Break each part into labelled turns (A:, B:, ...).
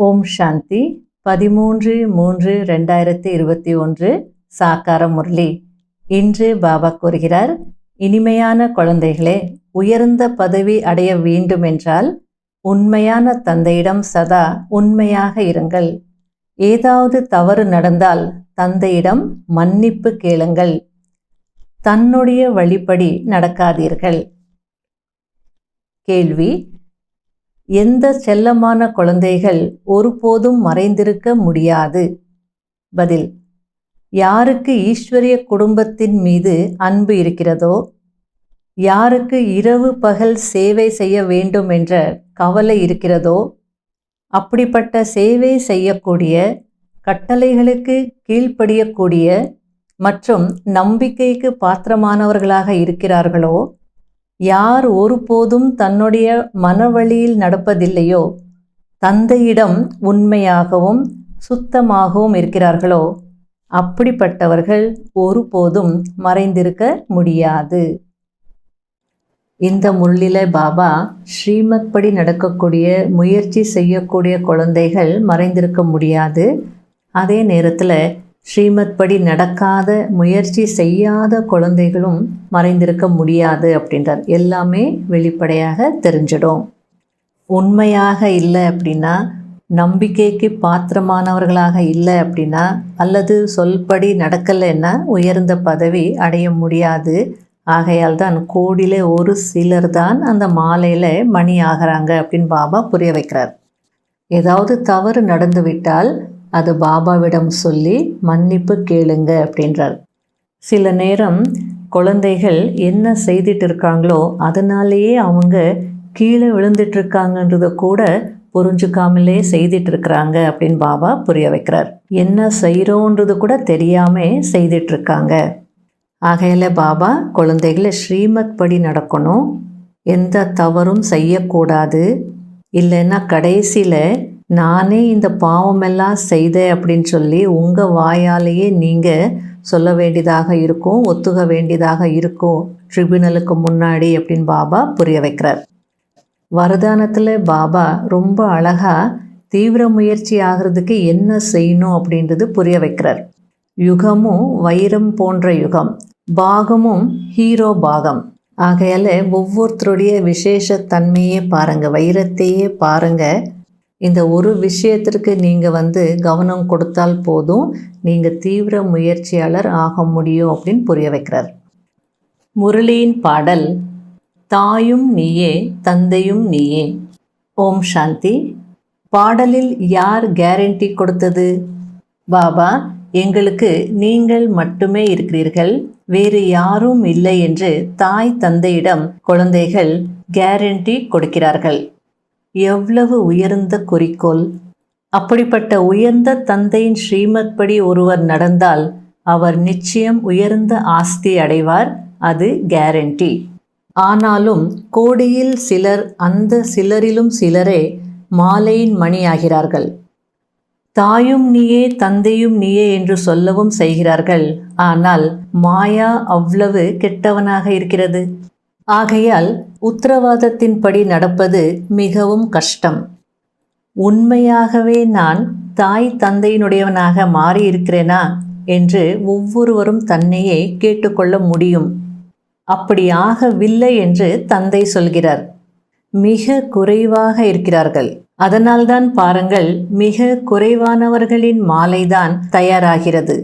A: ஓம் சாந்தி 13.03.2021 சாக்கார முரளி. இன்று பாபா கூறுகிறார், இனிமையான குழந்தைகளே, உயர்ந்த பதவி அடைய வேண்டுமென்றால் உண்மையான தந்தையிடம் சதா உண்மையாக இருங்கள். ஏதாவது தவறு நடந்தால் தந்தையிடம் மன்னிப்பு கேளுங்கள். தன்னுடைய வழிப்படி நடக்காதீர்கள். கேள்வி: எந்த செல்லமான குழந்தைகள் ஒருபோதும் மறைந்திருக்க முடியாது? பதில்: யாருக்கு ஈஸ்வரிய குடும்பத்தின் மீது அன்பு இருக்கிறதோ, யாருக்கு இரவு பகல் சேவை செய்ய வேண்டும் என்ற கவலை இருக்கிறதோ, அப்படிப்பட்ட சேவை செய்யக்கூடிய, கட்டளைகளுக்கு கீழ்ப்படியக்கூடிய மற்றும் நம்பிக்கைக்கு பாத்திரமானவர்களாக இருக்கிறார்களோ, யார் ஒருபோதும் தன்னுடைய மனவழியில் நடப்பதில்லையோ, தந்தையிடம் உண்மையாகவும் சுத்தமாகவும் இருக்கிறார்களோ, அப்படிப்பட்டவர்கள் ஒருபோதும் மறைந்திருக்க முடியாது. இந்த முரளியில பாபா ஸ்ரீமத் படி நடக்கக்கூடிய, முயற்சி செய்யக்கூடிய குழந்தைகள் மறைந்திருக்க முடியாது. அதே நேரத்தில் ஸ்ரீமத் படி நடக்காத, முயற்சி செய்யாத குழந்தைகளும் மறைந்திருக்க முடியாது அப்படின்றார். எல்லாமே வெளிப்படையாக தெரிஞ்சிடும். உண்மையாக இல்லை அப்படின்னா, நம்பிக்கைக்கு பாத்திரமானவர்களாக இல்லை அப்படின்னா, அல்லது சொல்படி நடக்கலைன்னா உயர்ந்த பதவி அடைய முடியாது. ஆகையால் தான் கோடியில் ஒரு சிலர் தான் அந்த மாலையில் மணி ஆகிறாங்க அப்படின்னு பாபா புரிய வைக்கிறார். ஏதாவது தவறு நடந்து விட்டால் அது பாபாவிடம் சொல்லி மன்னிப்பு கேளுங்க அப்படின்றார். சில நேரம் குழந்தைகள் என்ன செய்துட்டு இருக்காங்களோ அதனாலேயே அவங்க கீழே விழுந்துட்டு இருக்காங்கன்றத கூட புரிஞ்சுக்காமலே செய்துட்டு இருக்கிறாங்க அப்படின்னு பாபா புரிய வைக்கிறார். என்ன செய்கிறோன்றது கூட தெரியாமல் செய்துட்டு இருக்காங்க. ஆகையில் பாபா குழந்தைகளை ஸ்ரீமத் படி நடக்கணும், எந்த தவறும் செய்யக்கூடாது. இல்லைன்னா கடைசியில் நானே இந்த பாவமெல்லாம் செய்தேன் அப்படின்னு சொல்லி உங்கள் வாயாலேயே நீங்கள் சொல்ல வேண்டியதாக இருக்கும், ஒத்துக்க வேண்டியதாக இருக்கும் ட்ரிபியூனலுக்கு முன்னாடி அப்படின்னு பாபா புரிய வைக்கிறார். வரதானத்தில் பாபா ரொம்ப அழகாக தீவிர முயற்சி ஆகிறதுக்கு என்ன செய்யணும் அப்படின்றது புரிய வைக்கிறார். யுகமும் வைரம் போன்ற யுகம், பாகமும் ஹீரோ பாகம். ஆகையால் ஒவ்வொருத்தருடைய விசேஷ தன்மையே பாருங்கள், வைரத்தையே பாருங்கள். இந்த ஒரு விஷயத்திற்கு நீங்கள் கவனம் கொடுத்தால் போதும், நீங்கள் தீவிர முயற்சியாளர் ஆக முடியும் அப்படின்னு புரிய வைக்கிறார். முரளியின் பாடல்: தாயும் நீயே, தந்தையும் நீயே. ஓம் சாந்தி. பாடலில் யார் கேரண்டி கொடுத்தது? பாபா, எங்களுக்கு நீங்கள் மட்டுமே இருக்கிறீர்கள், வேறு யாரும் இல்லை என்று தாய் தந்தையிடம் குழந்தைகள் கேரண்டி கொடுக்கிறார்கள். எவ்வளவு உயர்ந்த குறிக்கோள்! அப்படிப்பட்ட உயர்ந்த தந்தையின் ஸ்ரீமத் படி ஒருவர் நடந்தால் அவர் நிச்சயம் உயர்ந்த ஆஸ்தி அடைவார், அது கேரண்டி. ஆனாலும் கோடியில் சிலர், அந்த சிலரிலும் சிலரே மாலையின் மணியாகிறார்கள். தாயும் நீயே, தந்தையும் நீயே என்று சொல்லவும் செய்கிறார்கள். ஆனால் மாயா அவ்வளவு கெட்டவனாக இருக்கிறது. ஆகையால் உத்தரவாதத்தின்படி நடப்பது மிகவும் கஷ்டம். உண்மையாகவே நான் தாய் தந்தையினுடையவனாக மாறி இருக்கிறேனா என்று ஒவ்வொருவரும் தன்னையே கேட்டுக்கொள்ள முடியும். அப்படி ஆகவில்லை என்று தந்தை சொல்கிறார். மிக குறைவாக இருக்கிறார்கள். அதனால்தான் பாருங்கள், மிக குறைவானவர்களின் மாலைதான் தயாராகிறது.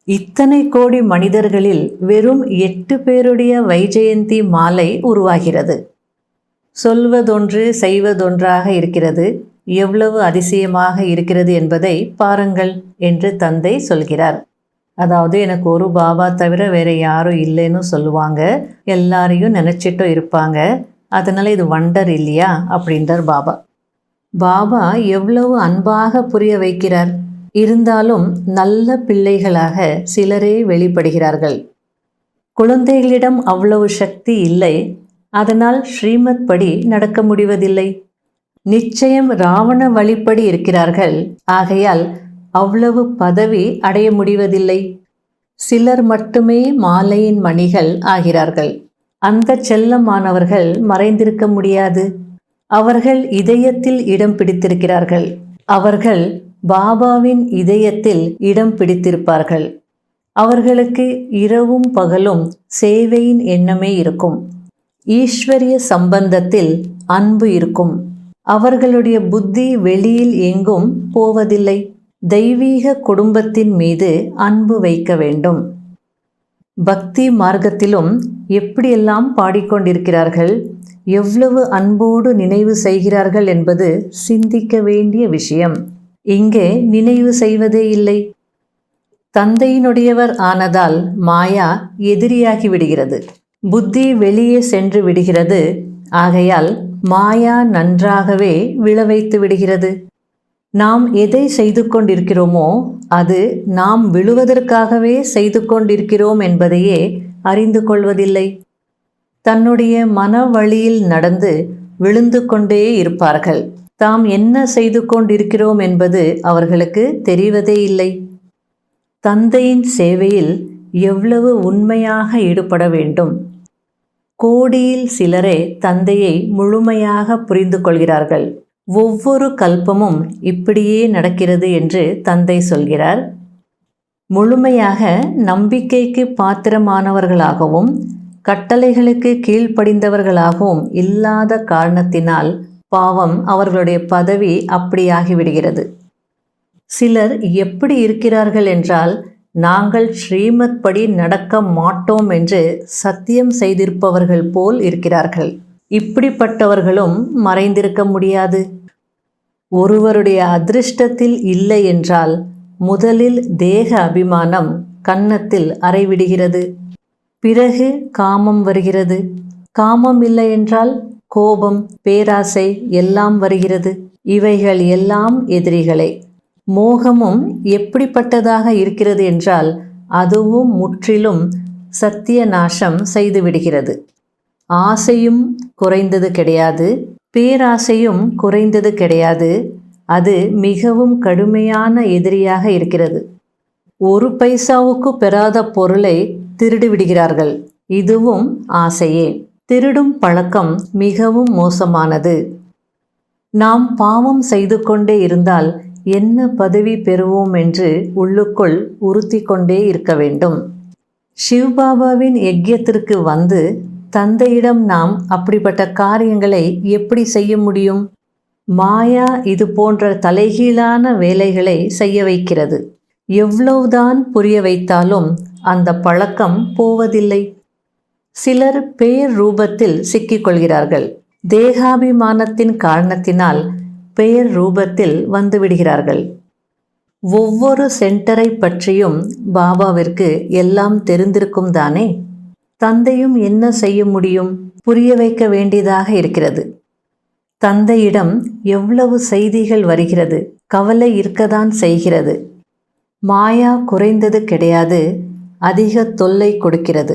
A: இத்தனை கோடி மனிதர்களில் வெறும் 8 பேருடைய வைஜெயந்தி மாலை உருவாகிறது. சொல்வதொன்று செய்வதொன்றாக இருக்கிறது. எவ்வளவு அதிசயமாக இருக்கிறது என்பதை பாருங்கள் என்று தந்தை சொல்கிறார். அதாவது, எனக்கு ஒரு பாபா தவிர வேற யாரும் இல்லைன்னு சொல்லுவாங்க, எல்லாரையும் நினச்சிட்டும் இருப்பாங்க. அதனால் இது வண்டர் இல்லையா அப்படின்றார் பாபா. பாபா எவ்வளவு அன்பாக புரிய வைக்கிறார். இருந்தாலும் நல்ல பிள்ளைகளாக சிலரே வெளிப்படுகிறார்கள். குழந்தைகளிடம் அவ்வளவு சக்தி இல்லை. அதனால் ஸ்ரீமத் படி நடக்க முடிவதில்லை. நிச்சயம் ராவண வழிப்படி இருக்கிறார்கள். ஆகையால் அவ்வளவு பதவி அடைய முடிவதில்லை. சிலர் மட்டுமே மாலையின் மணிகள் ஆகிறார்கள். அந்த செல்லமானவர்கள் மறைந்திருக்க முடியாது. அவர்கள் இதயத்தில் இடம் பிடித்திருக்கிறார்கள். அவர்கள் பாபாவின் இதயத்தில் இடம் பிடித்திருப்பார்கள். அவர்களுக்கு இரவும் பகலும் சேவையின் எண்ணமே இருக்கும். ஈஸ்வரிய சம்பந்தத்தில் அன்பு இருக்கும். அவர்களுடைய புத்தி வெளியில் எங்கும் போவதில்லை. தெய்வீக குடும்பத்தின் மீது அன்பு வைக்க வேண்டும். பக்தி மார்க்கத்திலும் எப்படியெல்லாம் பாடிக்கொண்டிருக்கிறார்கள், எவ்வளவு அன்போடு நினைவு செய்கிறார்கள் என்பது சிந்திக்க வேண்டிய விஷயம். இங்கே நினைவு செய்வதே இல்லை. தந்தையினுடையவர் ஆனதால் மாயா எதிரியாகி விடுகிறது. புத்தி வெளியே சென்று விடுகிறது. ஆகையால் மாயா நன்றாகவே விழவைத்து விடுகிறது. நாம் எதை செய்து கொண்டிருக்கிறோமோ அது நாம் விழுவதற்காகவே செய்து கொண்டிருக்கிறோம் என்பதையே அறிந்து கொள்வதில்லை. தன்னுடைய மன வழியில் நடந்து விழுந்து கொண்டே இருப்பார்கள். தாம் என்ன செய்து கொண்டிருக்கிறோம் என்பது அவர்களுக்கு தெரிவதே இல்லை. தந்தையின் சேவையில் எவ்வளவு உண்மையாக ஈடுபட வேண்டும். கோடியில் சிலரே தந்தையை முழுமையாக புரிந்து கொள்கிறார்கள். ஒவ்வொரு கல்பமும் இப்படியே நடக்கிறது என்று தந்தை சொல்கிறார். முழுமையாக நம்பிக்கைக்கு பாத்திரமானவர்களாகவும் கட்டளைகளுக்கு கீழ்ப்படிந்தவர்களாகவும் இல்லாத காரணத்தினால் பாவம் அவர்களுடைய பதவி அப்படியாகிவிடுகிறது. சிலர் எப்படி இருக்கிறார்கள் என்றால், நாங்கள் ஸ்ரீமத் படி நடக்க மாட்டோம் என்று சத்தியம் செய்திருப்பவர்கள் போல் இருக்கிறார்கள். இப்படிப்பட்டவர்களும் மறைந்திருக்க முடியாது. ஒருவருடைய அதிர்ஷ்டத்தில் இல்லை என்றால் முதலில் தேக அபிமானம் கன்னத்தில் அறைவிடுகிறது. பிறகு காமம் வருகிறது. காமம் இல்லை என்றால் கோபம், பேராசை எல்லாம் வருகிறது. இவைகள் எல்லாம் எதிரிகளே. மோகமும் எப்படிப்பட்டதாக இருக்கிறது என்றால் அதுவும் முற்றிலும் சத்திய நாசம் செய்துவிடுகிறது. ஆசையும் குறைந்தது கிடையாது, பேராசையும் குறைந்தது கிடையாது. அது மிகவும் கடுமையான எதிரியாக இருக்கிறது. ஒரு பைசாவுக்கு பெறாத பொருளை திருடி விடுகிறார்கள். இதுவும் ஆசையே. திருடும் பழக்கம் மிகவும் மோசமானது. நாம் பாவம் செய்து கொண்டே இருந்தால் என்ன பதவி பெறுவோம் என்று உள்ளுக்குள் உறுத்தி கொண்டே இருக்க வேண்டும். சிவபாபாவின் யஜ்யத்திற்கு வந்து தந்தையிடம் நாம் அப்படிப்பட்ட காரியங்களை எப்படி செய்ய முடியும்? மாயா இது போன்ற தலைகீழான வேலைகளை செய்ய வைக்கிறது. எவ்வளவுதான் புரிய வைத்தாலும் அந்த பழக்கம் போவதில்லை. சிலர் பெயர் ரூபத்தில் சிக்கிக்கொள்கிறார்கள். தேகாபிமானத்தின் காரணத்தினால் பெயர் ரூபத்தில் வந்துவிடுகிறார்கள். ஒவ்வொரு சென்டரை பற்றியும் பாபாவிற்கு எல்லாம் தெரிந்திருக்கும் தானே. தந்தையும் என்ன செய்ய முடியும்? புரிய வைக்க வேண்டியதாக இருக்கிறது. தந்தையிடம் எவ்வளவு செய்திகள் வருகிறது, கவலை இருக்கத்தான் செய்கிறது. மாயா குறைந்தது கிடையாது, அதிக தொல்லை கொடுக்கிறது.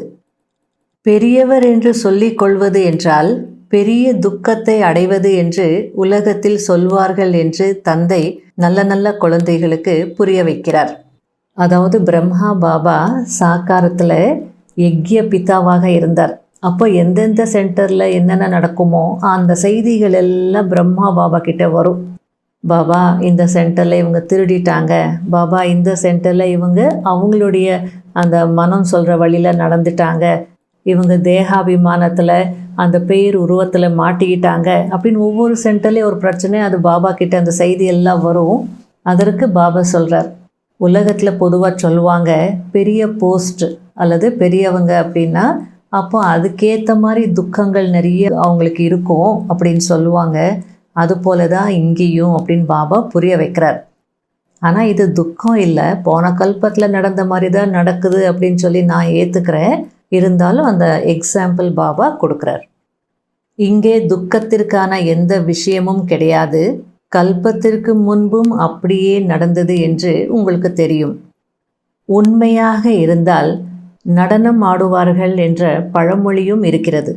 A: பெரியவர் என்று சொல்லிக் கொள்வது என்றால் பெரிய துக்கத்தை அடைவது என்று உலகத்தில் சொல்வார்கள் என்று தந்தை நல்ல நல்ல குழந்தைகளுக்கு புரிய வைக்கிறார். அதாவது பிரம்மா பாபா சாக்காரத்தில் யக்ய பிதாவாக இருந்தார். அப்போ எந்தெந்த சென்டரில் என்னென்ன நடக்குமோ அந்த செய்திகள் எல்லாம் பிரம்மா பாபா கிட்ட வரும். பாபா இந்த சென்டரில் இவங்க திருடிட்டாங்க, பாபா இந்த சென்டரில் இவங்க அவங்களுடைய அந்த மனம் சொல்கிற வழியில் நடந்துட்டாங்க, இவங்க தேகாபிமானத்தில் அந்த பெயர் உருவத்தில் மாட்டிக்கிட்டாங்க அப்படின்னு ஒவ்வொரு சென்டர்லேயும் ஒரு பிரச்சனை. அது பாபா கிட்ட அந்த செய்தி எல்லாம் வரும். அதற்கு பாபா சொல்கிறார், உலகத்தில் பொதுவாக சொல்லுவாங்க பெரிய போஸ்ட் அல்லது பெரியவங்க அப்படின்னா அப்போ அதுக்கேற்ற மாதிரி துக்கங்கள் நிறைய அவங்களுக்கு இருக்கும் அப்படின்னு சொல்லுவாங்க. அதுபோல தான் இங்கேயும் அப்படின்னு பாபா புரிய வைக்கிறார். ஆனால் இது துக்கம் இல்லை, போன கல்பத்தில் நடந்த மாதிரி தான் நடக்குது அப்படின்னு சொல்லி நான் ஏற்றுக்கிறேன். இருந்தாலும் அந்த எக்ஸாம்பிள் பாபா கொடுக்குறார். இங்கே துக்கத்திற்கான எந்த விஷயமும் கிடையாது. கல்பத்திற்கு முன்பும் அப்படியே நடந்தது என்று உங்களுக்கு தெரியும். உண்மையாக இருந்தால் நடனம் ஆடுவார்கள் என்ற பழமொழியும் இருக்கிறது.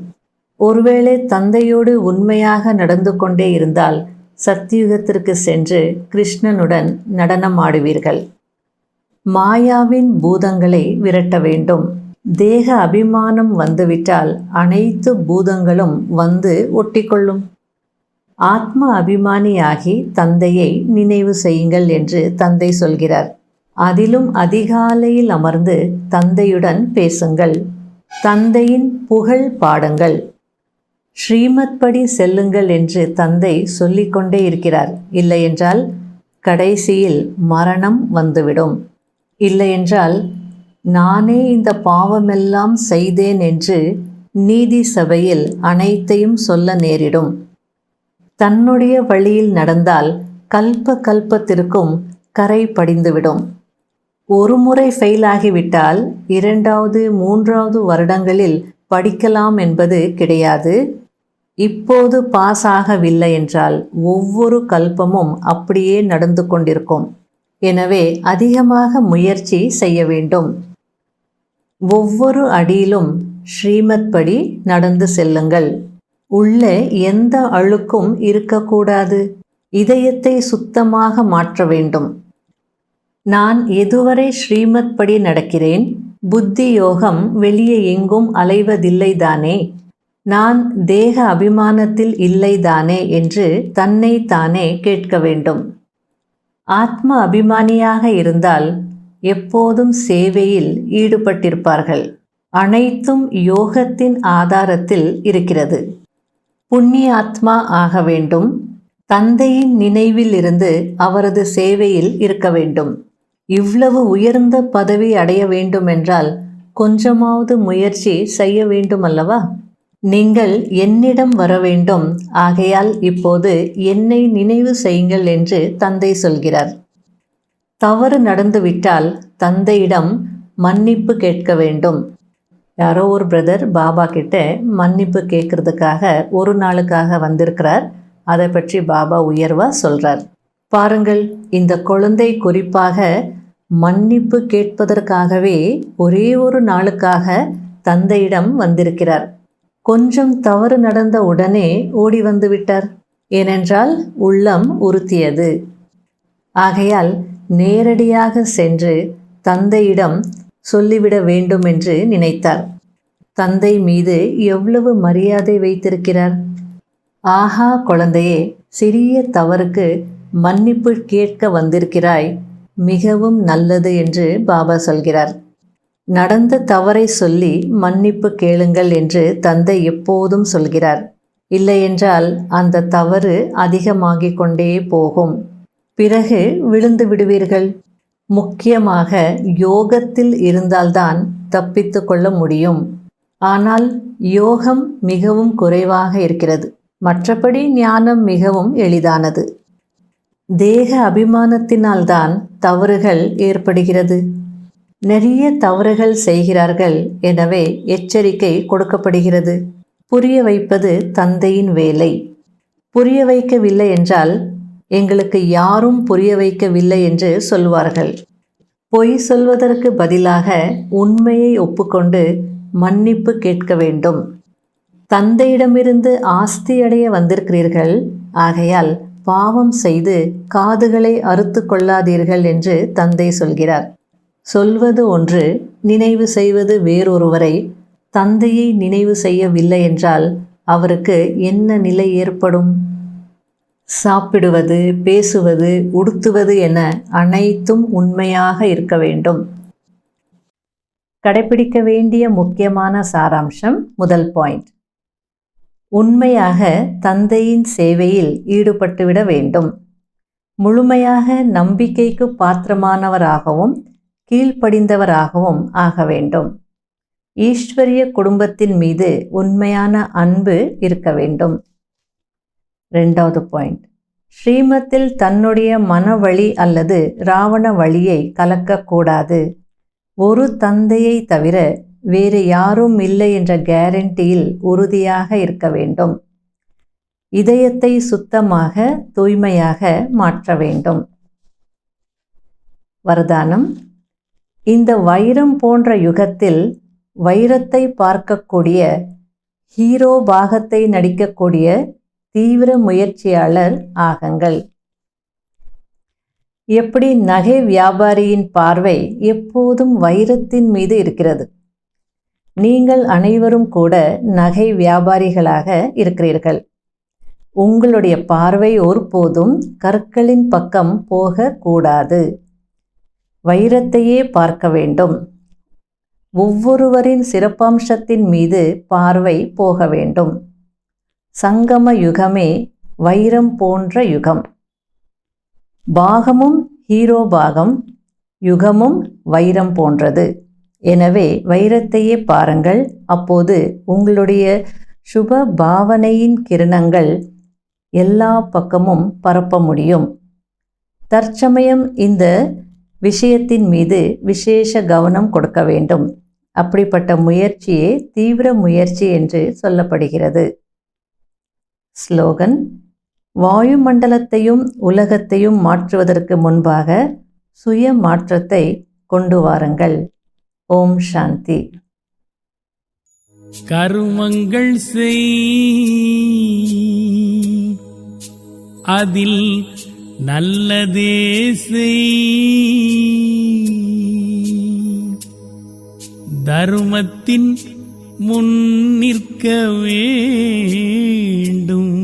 A: ஒருவேளை தந்தையோடு உண்மையாக நடந்து கொண்டே இருந்தால் சத்தியுகத்திற்கு சென்று கிருஷ்ணனுடன் நடனம் ஆடுவீர்கள். மாயாவின் பூதங்களை விரட்ட வேண்டும். தேக அபிமானம் வந்துவிட்டால் அனைத்து பூதங்களும் வந்து ஒட்டிக்கொள்ளும். ஆத்ம அபிமானியாகி தந்தையை நினைவு செய்யுங்கள் என்று தந்தை சொல்கிறார். அதிலும் அதிகாலையில் அமர்ந்து தந்தையுடன் பேசுங்கள். தந்தையின் புகழ் பாடுங்கள். ஸ்ரீமத் படி செல்லுங்கள் என்று தந்தை சொல்லிக்கொண்டே இருக்கிறார். இல்லையென்றால் கடைசியில் மரணம் வந்துவிடும். இல்லையென்றால் நானே இந்த பாவமெல்லாம் செய்தேன் என்று நீதி சபையில் அனைத்தையும் சொல்ல நேரிடும். தன்னுடைய வழியில் நடந்தால் கல்ப கல்பத்திற்கும் கரை படிந்துவிடும். ஒரு முறை ஃபெயில் ஆகிவிட்டால் 2வது 3வது வருடங்களில் படிக்கலாம் என்பது கிடையாது. இப்போது பாஸ் ஆகவில்லை என்றால் ஒவ்வொரு கல்பமும் அப்படியே நடந்து கொண்டிருக்கும். எனவே அதிகமாக முயற்சி செய்ய வேண்டும். ஒவ்வொரு அடியிலும் ஸ்ரீமத் படி நடந்து செல்லுங்கள். உள்ளே எந்த அழுக்கும் இருக்கக்கூடாது. இதயத்தை சுத்தமாக மாற்ற வேண்டும். நான் எதுவரை ஸ்ரீமத் படி நடக்கிறேன், புத்தி யோகம் வெளியே எங்கும் அலைவதில்லைதானே, நான் தேக அபிமானத்தில் இல்லைதானே என்று தன்னை தானே கேட்க வேண்டும். ஆத்ம அபிமானியாக இருந்தால் எப்போதும் சேவையில் ஈடுபட்டிருப்பார்கள். அனைத்தும் யோகத்தின் ஆதாரத்தில் இருக்கிறது. புண்ணிய ஆத்மா ஆக வேண்டும். தந்தையின் நினைவில் இருந்து அவரது சேவையில் இருக்க வேண்டும். இவ்வளவு உயர்ந்த பதவி அடைய வேண்டுமென்றால் கொஞ்சமாவது முயற்சி செய்ய வேண்டும் அல்லவா? நீங்கள் என்னிடம் வர வேண்டும். ஆகையால் இப்போது என்னை நினைவு செய்யுங்கள் என்று தந்தை சொல்கிறார். தவறு நடந்துவிட்டால் தந்தையிடம் மன்னிப்பு கேட்க வேண்டும். யாரோ ஒரு பிரதர் பாபா கிட்ட மன்னிப்பு கேட்கறதுக்காக ஒரு நாளுக்காக வந்திருக்கிறார். அதை பற்றி பாபா உயர்வா சொல்றார். பாருங்கள், இந்த குழந்தை குறிப்பாக மன்னிப்பு கேட்பதற்காகவே ஒரே ஒரு நாளுக்காக தந்தையிடம் வந்திருக்கிறார். கொஞ்சம் தவறு நடந்த உடனே ஓடி வந்து விட்டார். ஏனென்றால் உள்ளம் உறுத்தியது. ஆகையால் நேரடியாக சென்று தந்தையிடம் சொல்லிவிட வேண்டும் என்று நினைத்தார். தந்தை மீது எவ்வளவு மரியாதை வைத்திருக்கிறார். ஆஹா குழந்தையே, சிறிய தவறுக்கு மன்னிப்பு கேட்க வந்திருக்கிறாய், மிகவும் நல்லது என்று பாபா சொல்கிறார். நடந்த தவறை சொல்லி மன்னிப்பு கேளுங்கள் என்று தந்தை எப்போதும் சொல்கிறார். இல்லையென்றால் அந்த தவறு அதிகமாகிக் கொண்டே போகும். பிறகு விழுந்து விடுவீர்கள். முக்கியமாக யோகத்தில் இருந்தால்தான் தப்பித்து கொள்ள முடியும். ஆனால் யோகம் மிகவும் குறைவாக இருக்கிறது. மற்றபடி ஞானம் மிகவும் எளிதானது. தேக அபிமானத்தினால்தான் தவறுகள் ஏற்படுகிறது. நிறைய தவறுகள் செய்கிறார்கள். எனவே எச்சரிக்கை கொடுக்கப்படுகிறது. புரிய வைப்பது தந்தையின் வேலை. புரிய வைக்கவில்லை என்றால் எங்களுக்கு யாரும் புரிய வைக்கவில்லை என்று சொல்வார்கள். பொய் சொல்வதற்கு பதிலாக உண்மையை ஒப்புக்கொண்டு மன்னிப்பு கேட்க வேண்டும். தந்தையிடமிருந்து ஆஸ்தி அடைய வந்திருக்கிறீர்கள். ஆகையால் பாவம் செய்து காதுகளை அறுத்து கொள்ளாதீர்கள் என்று தந்தை சொல்கிறார். சொல்வது ஒன்று, நினைவு செய்வது வேறொருவரை. தந்தையை நினைவு செய்யவில்லை என்றால் அவருக்கு என்ன நிலை ஏற்படும்? சாப்பிடுவது, பேசுவது, உடுத்துவது என அனைத்தும் உண்மையாக இருக்க வேண்டும். கடைபிடிக்க வேண்டிய முக்கியமான சாராம்சம். முதல் பாயிண்ட், உண்மையாக தந்தையின் சேவையில் ஈடுபட்டுவிட வேண்டும். முழுமையாக நம்பிக்கைக்கு பாத்திரமானவராகவும் கீழ்ப்படிந்தவராகவும் ஆக வேண்டும். ஈஸ்வரிய குடும்பத்தின் மீது உண்மையான அன்பு இருக்க வேண்டும். 2வது பாயிண்ட், ஸ்ரீமத்தில் தன்னுடைய மனவழி அல்லது ராவண வழியை கலக்கக்கூடாது. ஒரு தந்தையை தவிர வேறு யாரும் இல்லை என்ற கேரண்டியில் உறுதியாக இருக்க வேண்டும். இதயத்தை சுத்தமாக தூய்மையாக மாற்ற வேண்டும். வரதானம், இந்த வைரம் போன்ற யுகத்தில் வைரத்தை பார்க்கக்கூடிய, ஹீரோ பாகத்தை நடிக்கக்கூடிய தீவிர முயற்சியாளர் ஆகுங்கள். எப்படி நகை வியாபாரியின் பார்வை எப்போதும் வைரத்தின் மீது இருக்கிறது. நீங்கள் அனைவரும் கூட நகை வியாபாரிகளாக இருக்கிறீர்கள். உங்களுடைய பார்வை ஒருபோதும் கற்களின் பக்கம் போகக்கூடாது. வைரத்தையே பார்க்க வேண்டும். ஒவ்வொருவரின் சிறப்பம்சத்தின் மீது பார்வை போக வேண்டும். சங்கம யுகமே வைரம் போன்ற யுகம். பாகமும் ஹீரோ பாகம், யுகமும் வைரம் போன்றது. எனவே வைரத்தையே பாருங்கள். அப்போது உங்களுடைய சுப பாவனையின் கிரணங்கள் எல்லா பக்கமும் பரப்ப முடியும். தற்சமயம் இந்த விஷயத்தின் மீது விசேஷ கவனம் கொடுக்க வேண்டும். அப்படிப்பட்ட முயற்சியே தீவிர முயற்சி என்று சொல்லப்படுகிறது. ஸ்லோகன்: வாயுமண்டலத்தையும் உலகத்தையும் மாற்றுவதற்கு முன்பாக சுய மாற்றத்தை கொண்டு வாருங்கள். ஓம் சாந்தி.
B: கருமங்கள் செய், அதில் நல்லதே செய். தர்மத்தின் முன் நிற்க வேண்டும்.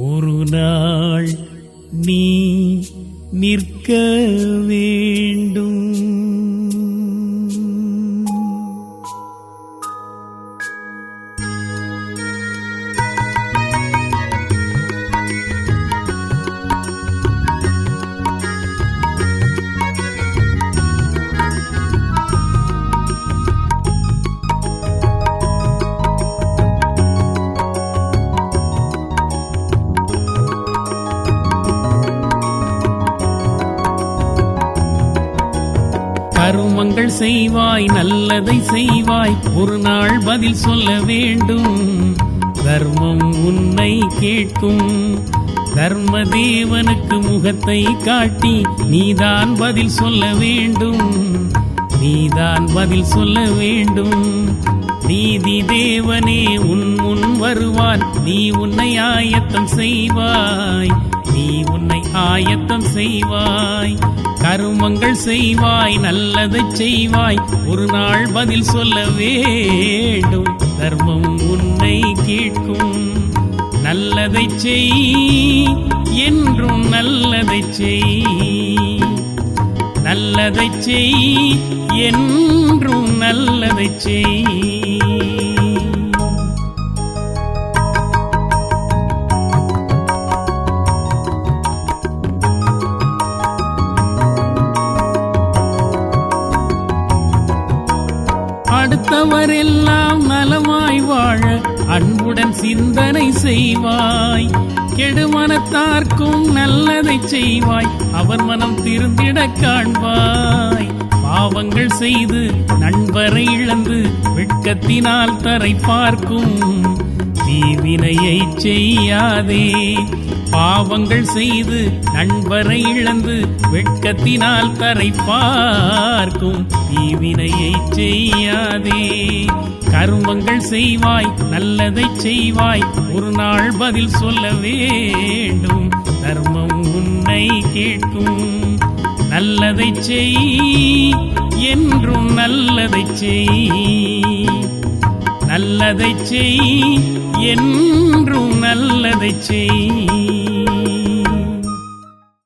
B: ஒரு நாள் நீ நிற்க வேண்டும். கருமங்கள் செய்வாய், நல்லதை செய்வாய், ஒரு நாள் பதில் சொல்ல வேண்டும். தர்மம் உன்னை கேட்கும். தர்ம தேவனுக்கு முகத்தை காட்டி நீதான் பதில் சொல்ல வேண்டும். நீதான் பதில் சொல்ல வேண்டும். நீதி தேவனே உன் முன் வருவான். நீ உன்னை ஆயத்தம் செய்வாய். நீ உன்னை ஆயத்தம் செய்வாய். கருமங்கள் செய்வாய், நல்லதை செய்வாய், ஒரு நாள் பதில் சொல்ல வேண்டும். தர்மம் உன்னை கேட்கும். நல்லதை செய், என்றும் நல்லதை செய். நல்லதை செய், என்றும் நல்லதை செய். அடுத்தவரெல்லாம் நலமாய் வாழ அன்புடன் சிந்தனை செய்வாய். கெடுமனத்தார்க்கும் நல்லதை செய்வாய். அவர் மனம் திருந்திட காண்பாய். பாவங்கள் செய்து நண்பரை இழந்து வெட்கத்தினால் தரை பார்க்கும் தீவினையை செய்யாதே. பாவங்கள் செய்து நண்பரை இழந்து வெட்கத்தினால் தரை பார்க்கும் தீவினையை செய்யாதே. கருமங்கள் செய்வாய், நல்லதை செய்வாய், ஒரு நாள் பதில் சொல்ல வேண்டும். தர்மம் உன்னை கேட்கும். நல்லதை செய், என்றும் நல்லதை செய். நல்லதை செய், என்றும் நல்லதை செய்.